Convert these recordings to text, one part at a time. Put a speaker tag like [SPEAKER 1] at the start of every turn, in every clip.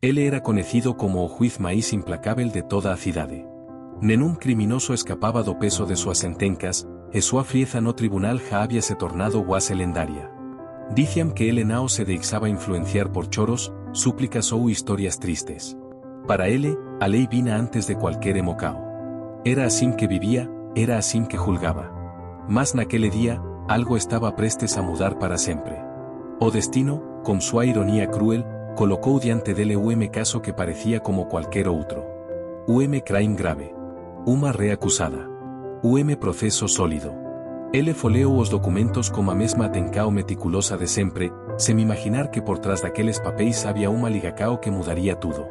[SPEAKER 1] Ele era conocido como o juiz máis implacável de toda a cidade. Nenún criminoso escapaba do peso de súas sentencas, e súa frieza no tribunal já había se tornado quase lendaria. Dicían que ele nao se deixaba influenciar por choros, súplicas ou historias tristes. Para ele, a lei vina antes de cualquier emocao. Era así que vivía, era así que julgaba. Mas naquele día, algo estaba prestes a mudar para sempre. O destino, con súa ironía cruel, colocou diante dele caso que parecía como cualquier outro. Crime grave. Uma reacusada. Proceso sólido. Ele foleu os documentos como a mesma atencao meticulosa de sempre, sem imaginar que por trás daqueles papéis había uma ligacao que mudaría tudo.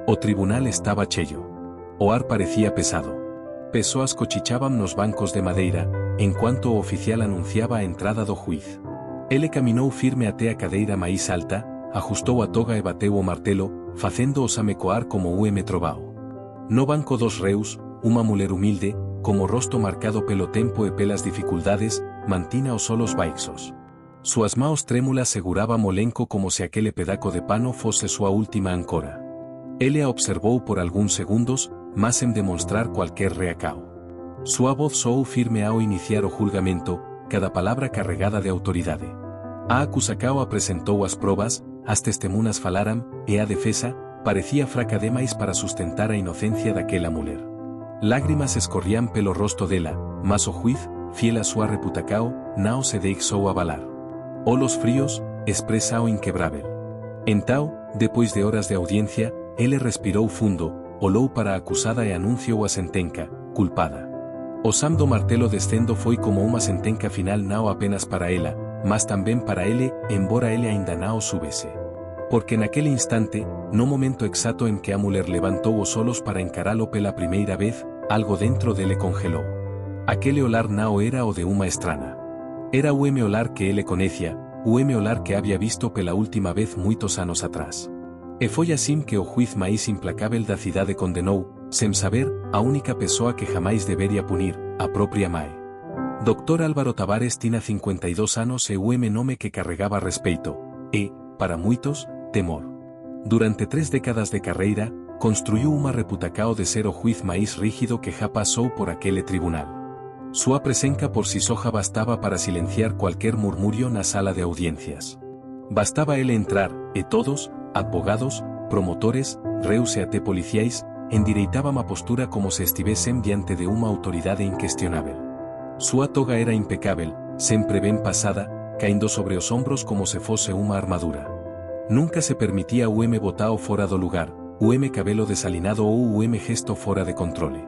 [SPEAKER 1] O tribunal estaba cheio. O ar parecía pesado. Pessoas cochichaban nos bancos de madeira, enquanto o oficial anunciaba a entrada do juiz. Ele caminou firme até a cadeira máis alta, ajustou a toga e bateu o martelo, facendo-os amecoar como trovao. No banco dos reus, uma muller humilde, como rosto marcado pelo tempo e pelas dificultades, mantina os solos baixos. Suas maos trémulas seguraba molenco como se aquele pedaco de pano fose súa última ancora. Ele a observou por algúns segundos, mas sem demonstrar cualquier reacao. Súa voz soou firme ao iniciar o julgamento, cada palabra carregada de autoridade. A acusacao apresentou as probas, as testemunas falaran, e a defesa, parecía fraca demais para sustentar a inocencia daquela muller. Lágrimas escorrían pelo rosto dela, mas o juiz, fiel a súa reputacao, nao se deixou abalar. Olos fríos, expresa o inquebrável. Entao, depois de horas de audiencia, ele respirou fundo, olou para a acusada e anunciou a sentenca, culpada. O sam do martelo descendo foi como uma sentenca final nao apenas para ela, mas tamén para ele, embora ele aínda nao subese. Porque naquele instante, no momento exacto en que a muller levantou os olos para encaralo pela primeira vez, algo dentro dele congelou. Aquele olar nao era o de uma estrana. Era o olar que ele coñecía, o olar que había visto pela última vez moitos anos atrás. E foi así que o juiz máis implacável da cidade condenou, sem saber, a única persoa que jamais debería punir, a propia mae. Dr. Álvaro Tavares tina 52 anos e o nome que carregaba respeito, e, para moitos, temor. Durante 3 décadas de carreira, construiu uma reputacao de ser o juiz máis rígido que já pasou por aquele tribunal. Súa presenca por si soja bastaba para silenciar cualquier murmurio na sala de audiencias. Bastaba ele entrar, e todos, advogados, promotores, reus e até policiais, endireitaban a postura como se estivesen diante de uma autoridade inquestionável. Súa toga era impecável, sempre ben pasada, caindo sobre os ombros como se fose uma armadura. Nunca se permitía o botao fora do lugar, o cabelo desalinado ou o gesto fora de controle.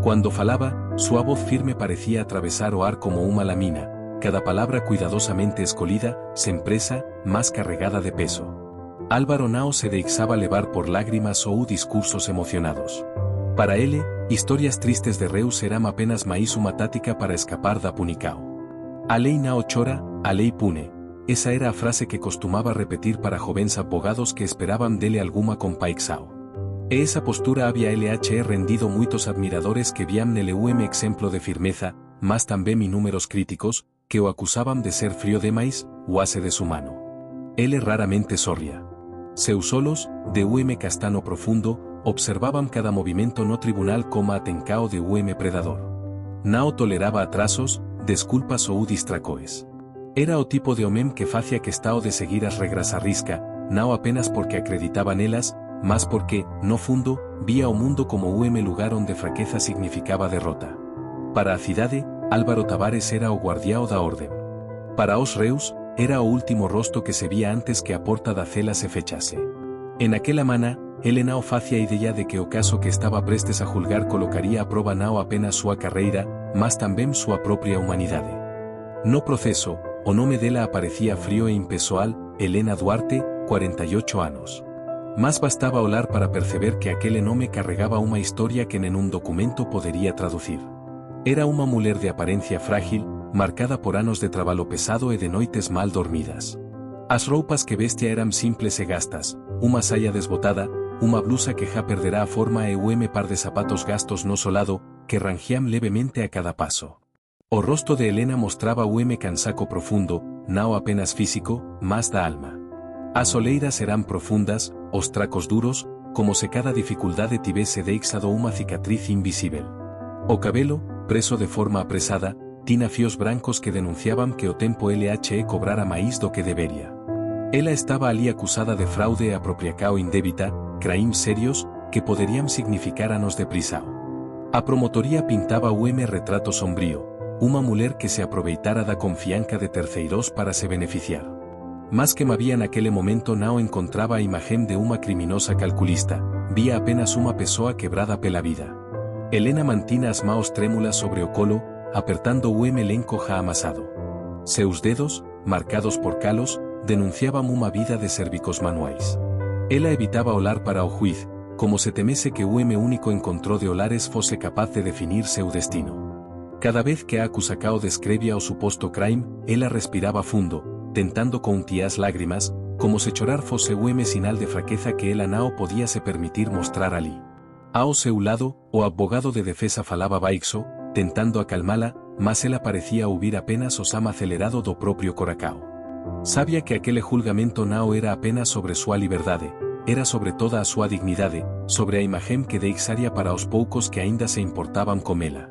[SPEAKER 1] Cuando falaba, súa voz firme parecía atravesar o ar como uma lamina, cada palabra cuidadosamente escolhida, sen presa, mas carregada de peso. Álvaro nao se deixaba levar por lágrimas ou discursos emocionados. Para ele, historias tristes de reus eran apenas máis uma tática para escapar da punicao. A lei nao chora, a lei pune. Esa era a frase que costumaba repetir para jóvenes abogados que esperaban dele alguma compaixao. E esa postura había rendido muitos admiradores que vían nele exemplo de firmeza, mas tamén inúmeros críticos, que o acusaban de ser frío demais, quase desumano. Ele raramente sorría. Seus solos, de castano profundo, observaban cada movimento no tribunal como atencao de predador. Nao toleraba atrasos, desculpas ou distracoes. Era o tipo de homem que facía que estao de seguir as regras a risca, nao apenas porque acreditaba nelas, mas porque, no fundo, vía o mundo como lugar onde fraqueza significaba derrota. Para a cidade, Álvaro Tavares era o guardiao da orden. Para os reus, era o último rosto que se vía antes que a porta da cela se fechase. En aquela mana, ele nao facía idea de que o caso que estaba prestes a julgar colocaría a proba nao apenas súa carreira, mas tamén súa propia humanidade. No proceso, o nome dela aparecía frío e impessoal, Helena Duarte, 48 anos. Mas bastaba olar para perceber que aquele nome carregaba unha historia que nenún documento podería traducir. Era unha muller de apariencia frágil, marcada por anos de traballo pesado e de noites mal dormidas. As roupas que vestia eran simples e gastas, unha saia desbotada, unha blusa que já perderá a forma e par de zapatos gastos no solado, que rangían levemente a cada paso. O rostro de Helena mostraba cansaco profundo, nao apenas físico, mas da alma. As oleiras serán profundas, os tracos duros, como se cada dificuldade tivese deixado uma cicatriz invisível. O cabelo, preso de forma apresada, tina fios brancos que denunciaban que o tempo LHE cobrara máis do que debería. Ela estaba ali acusada de fraude e apropiação indébita, crimes serios, que poderían significar anos de prisao. A promotoría pintaba retrato sombrío, unha muller que se aproveitara da confianza de terceiros para se beneficiar. Más que mavía naquele momento não encontraba a imagen de unha criminosa calculista, vía apenas unha pessoa quebrada pela vida. Helena mantina as maos trémulas sobre o colo, apertando o elenco já amasado. Seus dedos, marcados por calos, denunciaban unha vida de cérvicos manuais. Ela evitaba olar para o juiz, como se temese que o único encontró de olares fose capaz de definir seu destino. Cada vez que a acusacao descrebía o suposto crime, ela respiraba fundo, tentando conter as lágrimas, como se chorar fose o sinal de fraqueza que ela não podía se permitir mostrar ali. Ao seu lado, o abogado de defesa falaba baixo, tentando acalmala, mas ela parecía ouvir apenas o sam acelerado do propio coracao. Sabía que aquele julgamento não era apenas sobre súa liberdade, era sobre toda a súa dignidade, sobre a imagen que deixaria para os poucos que aínda se importaban con ela.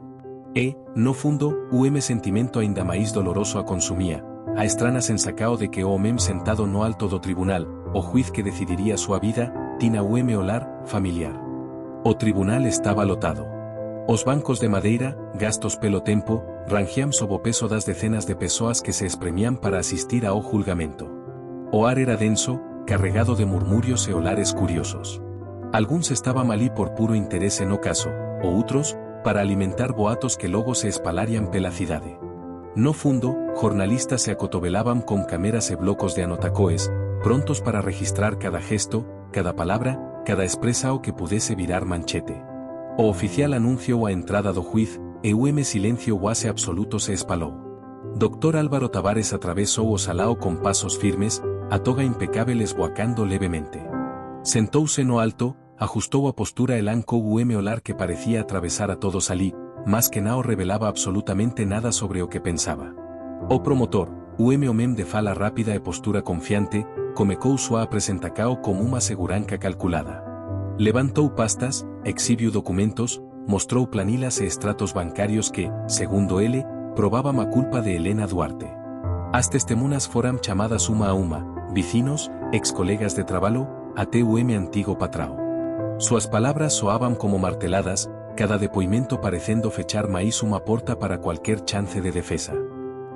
[SPEAKER 1] E, no fundo, o sentimento aínda máis doloroso a consumía, a estrana sensacao de que o sentado no alto do tribunal, o juiz que decidiría súa vida, tina o olar familiar. O tribunal estaba lotado. Os bancos de madeira, gastos pelo tempo, rangiam sob o peso das decenas de persoas que se espremían para asistir ao julgamento. O ar era denso, carregado de murmurios e olares curiosos. Alguns estaban ali por puro interese no caso, outros, para alimentar boatos que logo se espalarían pela cidade. No fundo, jornalistas se acotobelaban con cámaras e blocos de anotacoes, prontos para registrar cada gesto, cada palabra, cada expresao que pudese virar manchete. O oficial anunciou a entrada do juiz, e o silencio quase absoluto se espalou. Dr. Álvaro Tavares atravesou o salao con pasos firmes, a toga impecável esboacando levemente. Sentouse no alto, ajustou a postura e lancou o olar que parecía atravesar a todos ali, mas que não revelaba absolutamente nada sobre o que pensaba. O promotor, o homem de fala rápida e postura confiante, comecou súa apresentacao como unha seguranca calculada. Levantou pastas, exhibiu documentos, mostrou planilas e extratos bancarios que, segundo ele, probaban a culpa de Helena Duarte. As testemunas foran chamadas unha a unha, vecinos, ex-colegas de traballo, até o antigo patrao. Súas palabras soaban como marteladas, cada depoimento parecendo fechar máis unha porta para cualquier chance de defesa.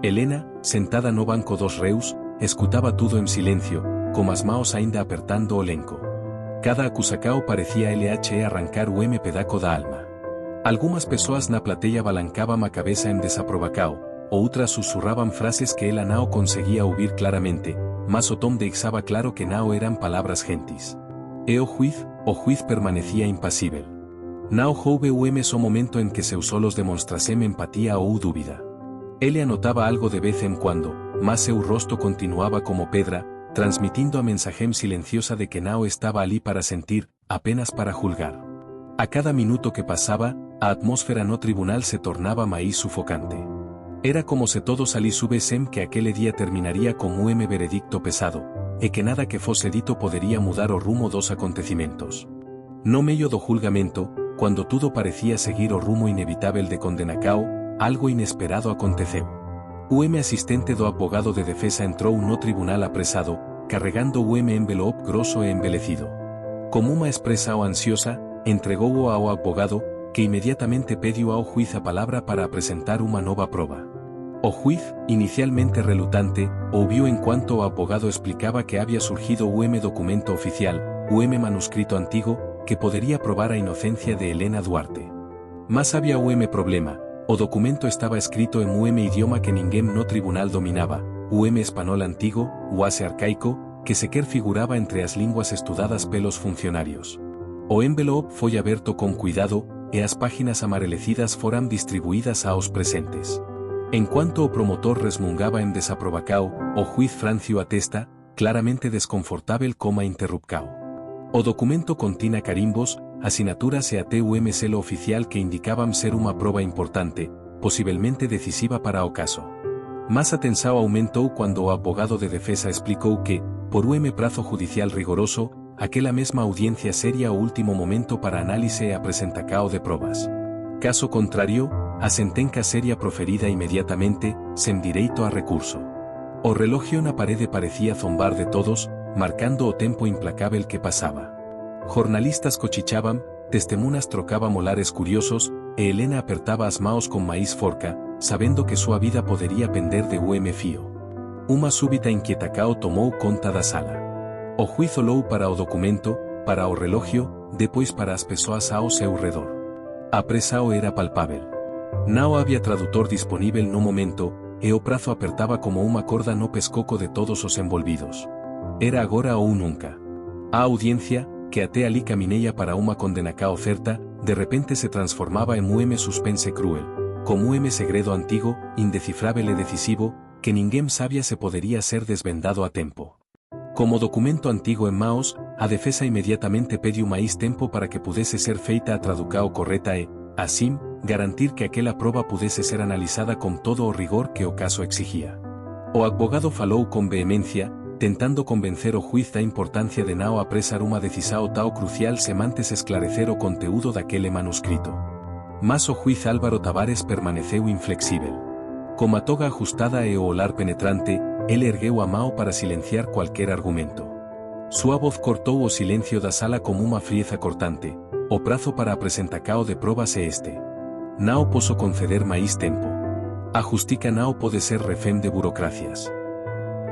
[SPEAKER 1] Helena, sentada no banco dos reus, escutaba tudo en silencio, como as maos aínda apertando o lenco. Cada acusacao parecía arrancar o pedaco da alma. Algumas persoas na plateia balancaban a cabeza en desaprobacao, outras susurraban frases que ela não conseguía ouvir claramente, mas o tom deixaba claro que não eran palabras gentis. E o juiz permanecía impasível. Não houve o momento en que seus solos demonstrasem empatía ou dúbida. Ele anotaba algo de vez en cuando, mas seu rosto continuaba como pedra, transmitindo a mensagem silenciosa de que não estaba ali para sentir, apenas para julgar. A cada minuto que pasaba, a atmósfera no tribunal se tornaba máis sufocante. Era como se todos ali subesem que aquele día terminaría con un veredicto pesado, e que nada que fose dito podería mudar o rumo dos acontecimentos. No medio do julgamento, cuando tudo parecía seguir o rumo inevitável de condenacao, algo inesperado aconteceu. O asistente do abogado de defesa entrou no tribunal apresado, carregando o envelope grosso e embelecido. Como unha expresao ansiosa, entregou-o ao abogado, que inmediatamente pediu ao juiz a palabra para apresentar unha nova proba. O juiz, inicialmente relutante, ouviu enquanto o abogado explicaba que había surgido o documento oficial, o manuscrito antigo, que podería probar a inocencia de Helena Duarte. Mas había o problema. O documento estaba escrito en un idioma que ninguén no tribunal dominaba, o espanol antigo, o arcaico, que sequer figuraba entre as linguas estudadas pelos funcionarios. O envelope foi aberto con cuidado, e as páginas amarelecidas foran distribuídas aos presentes. Enquanto o promotor resmungaba en desaprobacao, o juiz francio a testa, claramente desconfortável coma interrupcao. O documento contina carimbos, asinaturas e até o selo oficial que indicaban ser unha proba importante, posiblemente decisiva para o caso. Mas a tensao aumentou cando o abogado de defesa explicou que, por prazo judicial rigoroso, aquela mesma audiencia seria o último momento para análise e apresentacao de probas. Caso contrario, a sentenca seria proferida inmediatamente, sen direito a recurso. O relojio na parede parecía zombar de todos, marcando o tempo implacável que pasaba. Jornalistas cochichaban, testemunas trocaba molares curiosos, e Helena apertaba as maos con maíz forca, sabendo que súa vida podería pender de fío. Uma súbita inquietacao tomou conta da sala. O juiz olou para o documento, para o relojio, depois para as persoas ao seu redor. A presa o era palpável. Não había tradutor disponível no momento, e o prazo apertaba como uma corda no pescoco de todos os envolvidos. Era agora ou nunca. A audiencia, que até ali camineia para uma condenacao certa, de repente se transformaba en suspense cruel, como segredo antigo, indecifrável e decisivo, que ninguém sabia se poderia ser desvendado a tempo. Como documento antigo en maos, a defesa inmediatamente pediu máis tempo para que pudese ser feita a traducao correta e, así, garantir que aquela proba pudese ser analizada con todo o rigor que o caso exigía. O advogado falou con vehemencia, tentando convencer o juiz da importancia de não apresar uma decisao tao crucial semantes esclarecer o conteúdo daquele manuscrito. Mas o juiz Álvaro Tavares permaneceu inflexível. Como a toga ajustada e o olar penetrante, ele ergueu a mao para silenciar cualquier argumento. Súa voz cortou o silencio da sala como uma frieza cortante. O prazo para a presentacao de probas é este. Nao poso conceder máis tempo. A justica nao pode ser refém de burocracias.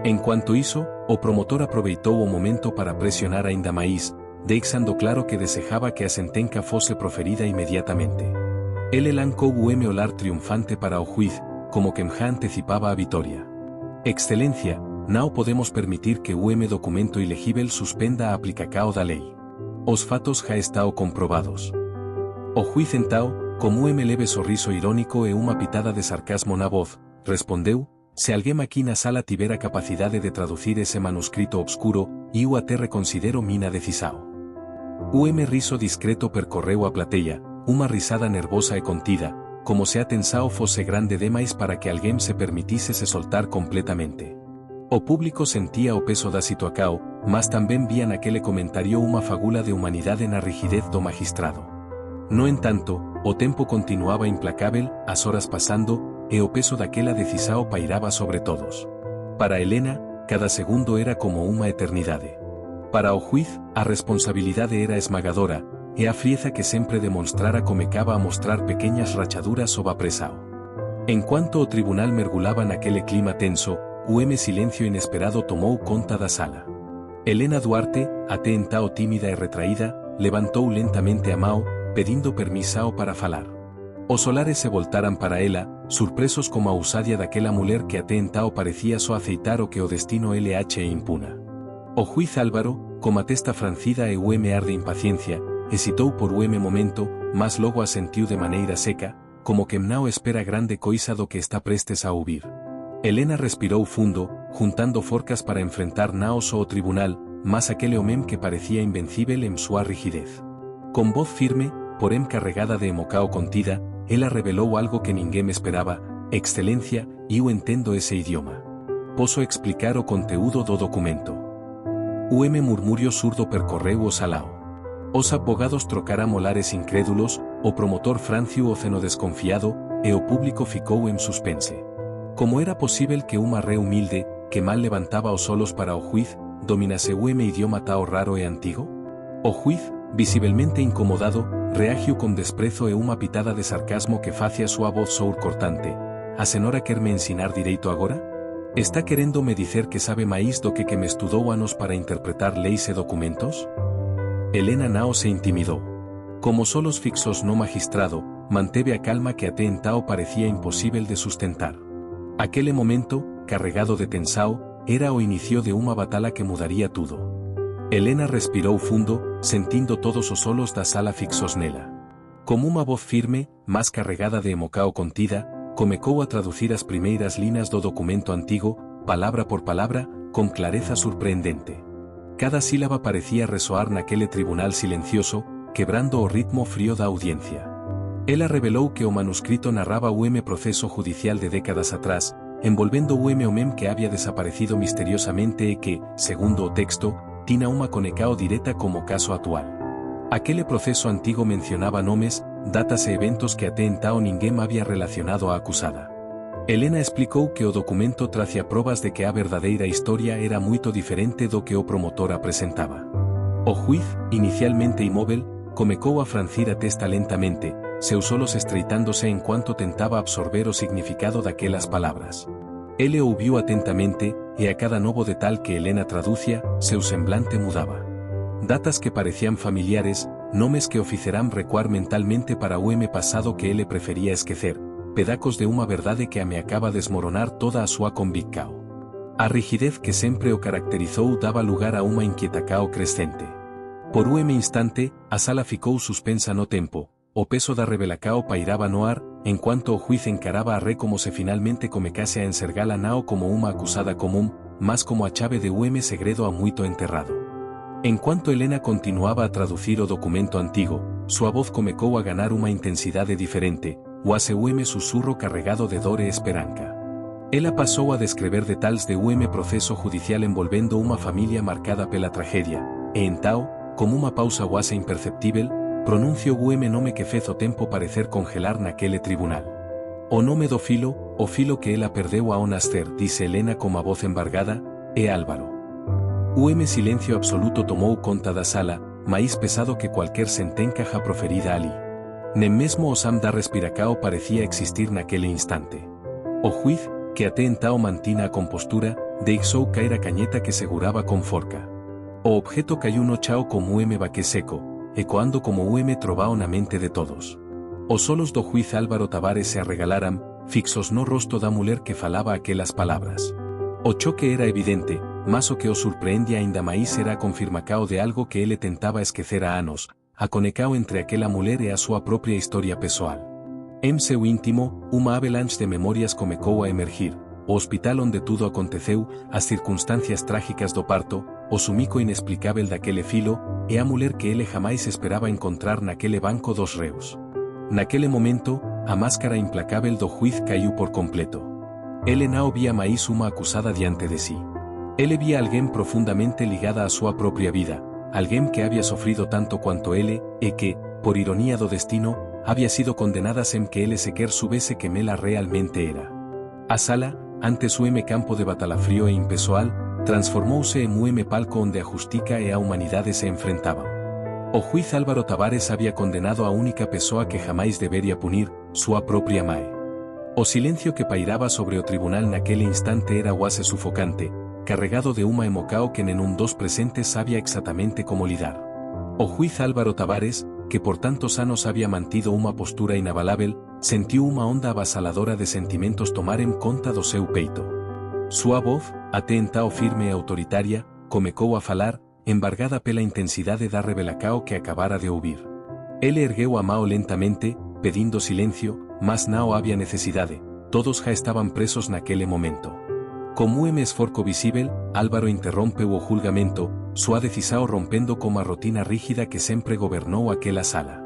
[SPEAKER 1] En cuanto iso, o promotor aproveitou o momento para presionar aínda máis, deixando claro que desejaba que a sentenca fose proferida inmediatamente. Ele lancou o olar triunfante para o juiz, como que já anticipaba a vitoria. Excelencia, não podemos permitir que o documento ilegível suspenda a aplicacao da lei. Os fatos já estão comprobados. O juiz entao, como leve sorriso irónico e uma pitada de sarcasmo na voz, respondeu, se alguém aqui na sala tivera capacidade de traducir ese manuscrito obscuro, eu até reconsidero mina decisao. O riso discreto percorreu a plateia, uma risada nervosa e contida, como se a tensao fose grande demais para que alguém se permitise se soltar completamente. O público sentía o peso da situação, mas tamén vía naquele comentario unha fagula de humanidade na rigidez do magistrado. No entanto, o tempo continuaba implacável, as horas pasando, e o peso daquela decisao pairaba sobre todos. Para Helena, cada segundo era como unha eternidade. Para o juiz, a responsabilidade era esmagadora, e a frieza que sempre demonstrara comecaba a mostrar pequeñas rachaduras sob a presao. En cuanto o tribunal mergulaba naquele clima tenso, o silencio inesperado tomou conta da sala. Helena Duarte, até entao tímida e retraída, levantou lentamente a mao, pedindo permisao para falar. Os solares se voltaran para ela, surpresos como a ousadia daquela muller que até entao parecía só aceitar o que o destino LH impuna. O juiz Álvaro, como a testa francida e o ar de impaciencia, hesitou por momento, mas logo asentiu de maneira seca, como que não espera grande coisa do que está prestes a ouvir. Helena respirou fundo, juntando forcas para enfrentar naos ao tribunal, mas aquele homem que parecía invencível en súa rigidez. Con voz firme, porém carregada de emocao contida, ela revelou algo que ninguém esperaba, excelencia, eu entendo ese idioma. Posso explicar o conteúdo do documento. O murmurio surdo percorreu o salao. Os abogados trocara molares incrédulos, o promotor franciu o ceno desconfiado, e o público ficou en suspense. Como era posible que unha ré humilde, que mal levantaba os solos para o juiz, dominase o idioma tao raro e antigo? O juiz, visiblemente incomodado, reagiu con desprezo e unha pitada de sarcasmo que facia súa voz sour cortante. A senhora querme ensinar direito agora? Está querendo me dicer que sabe máis do que me estudou anos para interpretar leis e documentos? Helena nao se intimidou. Como solos fixos no magistrado, manteve a calma que até entao parecía imposible de sustentar. Aquele momento, carregado de tensao, era o inicio de unha batala que mudaría tudo. Helena respirou fundo, sentindo todos os solos da sala fixos nela. Como unha voz firme, mas carregada de emocao contida, comecou a traducir as primeiras linas do documento antigo, palabra por palabra, con clareza surpreendente. Cada sílaba parecía resoar naquele tribunal silencioso, quebrando o ritmo frío da audiencia. Ela revelou que o manuscrito narraba o proceso judicial de décadas atrás, envolvendo homem que había desaparecido misteriosamente e que, segundo o texto, tina uma conecao direta como caso actual. Aquele proceso antigo mencionaba nomes, datas e eventos que até então ninguém había relacionado a acusada. Helena explicou que o documento trazia provas de que a verdadeira historia era muito diferente do que o promotor apresentaba. O juiz, inicialmente imóvel, comecou a franzir a testa lentamente, seus olhos estreitándose enquanto tentaba absorber o significado daquelas palabras. Ele ouviu atentamente, e a cada novo detalhe que Helena traducia, seu semblante mudaba. Datas que parecían familiares, nomes que o fizeram recuar mentalmente para o pasado que ele prefería esquecer, pedacos de uma verdade que ameacaba desmoronar toda a súa convicção. A rigidez que sempre o caracterizou daba lugar a uma inquietacao crescente. Por instante, a sala ficou suspensa no tempo, o peso da revelacao pairaba no ar, enquanto o juiz encaraba a Ré como se finalmente comecase a enxergala nao como uma acusada común, mas como a chave de segredo a muito enterrado. Enquanto Helena continuaba a traducir o documento antigo, sua voz comecou a ganar uma intensidade diferente, o sussurro carregado de dor e esperança. Ela passou a descrever detalhes de proceso judicial envolvendo uma família marcada pela tragedia, e então, como uma pausa quase imperceptível, pronuncio o nome que fez o tempo parecer congelar naquele tribunal. O nome do filo, o filo que ela perdeu ao nascer, disse Helena com a voz embargada, é Álvaro. O silencio absoluto tomou conta da sala, mais pesado que qualquer sentença já proferida ali. Nem mesmo o sam da respiracao parecía existir naquele instante. O juiz, que até então mantina a compostura, deixou cair a cañeta que seguraba con forca. O objeto caiu no chao como baque seco, ecoando como trovao na mente de todos. Os olhos do juiz Álvaro Tavares se arregalaram, fixos no rosto da mulher que falaba aquelas palabras. O choque era evidente, mas o que o surpreendia ainda máis era a confirmacao de algo que ele tentaba esquecer a anos, a conecao entre aquela mulher e a súa propia historia pessoal. En seu íntimo, uma avalanche de memorias comecou a emergir, o hospital onde tudo aconteceu, as circunstancias trágicas do parto, o sumico inexplicável daquele filo, e a mulher que ele jamais esperaba encontrar naquele banco dos reus. Naquele momento, a máscara implacável do juiz caiu por completo. Ele não via máis uma acusada diante de si. Ele via alguém profundamente ligada a súa propia vida, alguém que había sofrido tanto quanto ele, e que, por ironía do destino, había sido condenada sem que ele sequer soubese que ela realmente era. A sala, antes o campo de batalla frío e impessoal, transformouse en palco onde a justica e a humanidade se enfrentaban. O juiz Álvaro Tavares había condenado a única pessoa que jamais debería punir, súa propia mae. O silencio que pairaba sobre o tribunal naquele instante era quase sufocante, carregado de uma emocao que nenhum dos presentes sabía exactamente como lidar. O juiz Álvaro Tavares, que por tantos anos había mantido uma postura inabalável, sentiu uma onda avasaladora de sentimentos tomarem conta do seu peito. Sua voz, até então firme e autoritaria, comecou a falar, embargada pela intensidade da revelacao que acabara de ouvir. Ele ergueu a mão lentamente, pedindo silencio, mas não había necesidade, todos já estaban presos naquele momento. Como esforco visível, Álvaro interrompeu o julgamento, sua decisão rompendo como a rotina rígida que sempre governou aquela sala.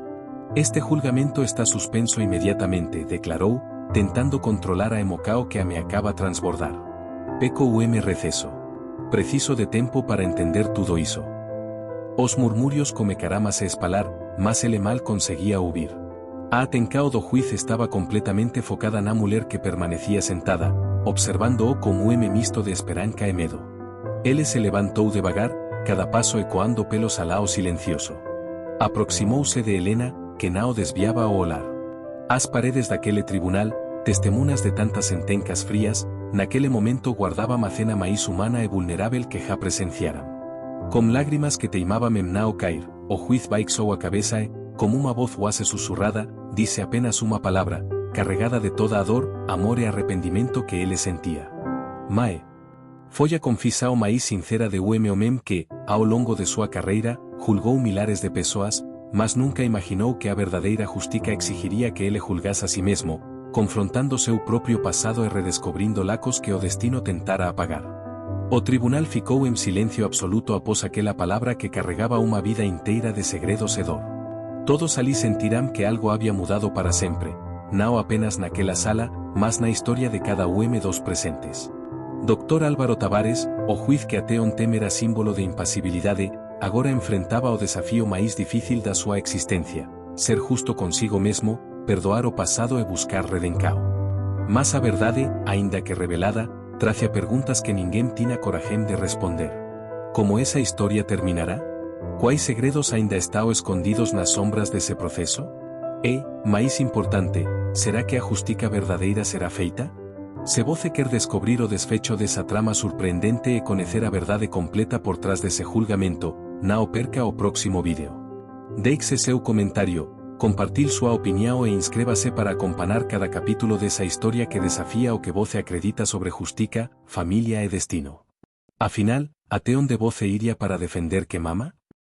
[SPEAKER 1] Este julgamento está suspenso inmediatamente, declarou, tentando controlar a emocao que ameacaba transbordar. Peco receso. Preciso de tempo para entender tudo iso. Os murmurios comecaram a se espalar, mas ele mal conseguía ouvir. A atencao do juiz estaba completamente focada na mulher que permanecía sentada, observando-o como misto de esperanza e medo. Ele se levantou devagar, cada paso ecoando pelo salao silencioso. Aproximouse de Helena, que não desviaba o olhar. As paredes daquele tribunal, testemunhas de tantas sentencias frías, naquele momento guardaba a cena máis humana e vulnerável que já presenciaram. Com lágrimas que teimaban en não cair, o juiz baixou a cabeza e, como uma voz quase susurrada, disse apenas uma palavra, carregada de toda a dor, amor e arrependimento que ele sentia. Mae. Foi a confissão máis sincera de homem que, ao longo de sua carreira, julgou milhares de pessoas, mas nunca imaginou que a verdadeira justica exigiria que ele julgase a si mesmo, confrontando seu próprio passado e redescobrindo lacos que o destino tentara apagar. O tribunal ficou en silencio absoluto após aquela palavra que carregaba uma vida inteira de segredos e dor. Todos ali sentirán que algo había mudado para sempre, não apenas naquela sala, mas na historia de cada dos presentes. Dr. Álvaro Tavares, o juiz que até ontem era símbolo de impasibilidade, agora enfrentaba o desafío máis difícil da súa existencia, ser justo consigo mesmo, perdoar o pasado e buscar redencao. Mas a verdade, aínda que revelada, tracia perguntas que ninguén tina corajén de responder. Como esa historia terminará? Quais segredos aínda estao escondidos nas sombras dese proceso? E, máis importante, será que a justica verdadeira será feita? Se voce quer descobrir o desfecho desa trama surpreendente e coñecer a verdade completa por trás dese julgamento, na o perca o próximo vídeo. Deixe seu comentario, compartir súa opinión e inscrébase para acompañar cada capítulo desa historia que desafía o que voce acredita sobre justica, familia e destino. Afinal, até onde voce iría para defender que mama?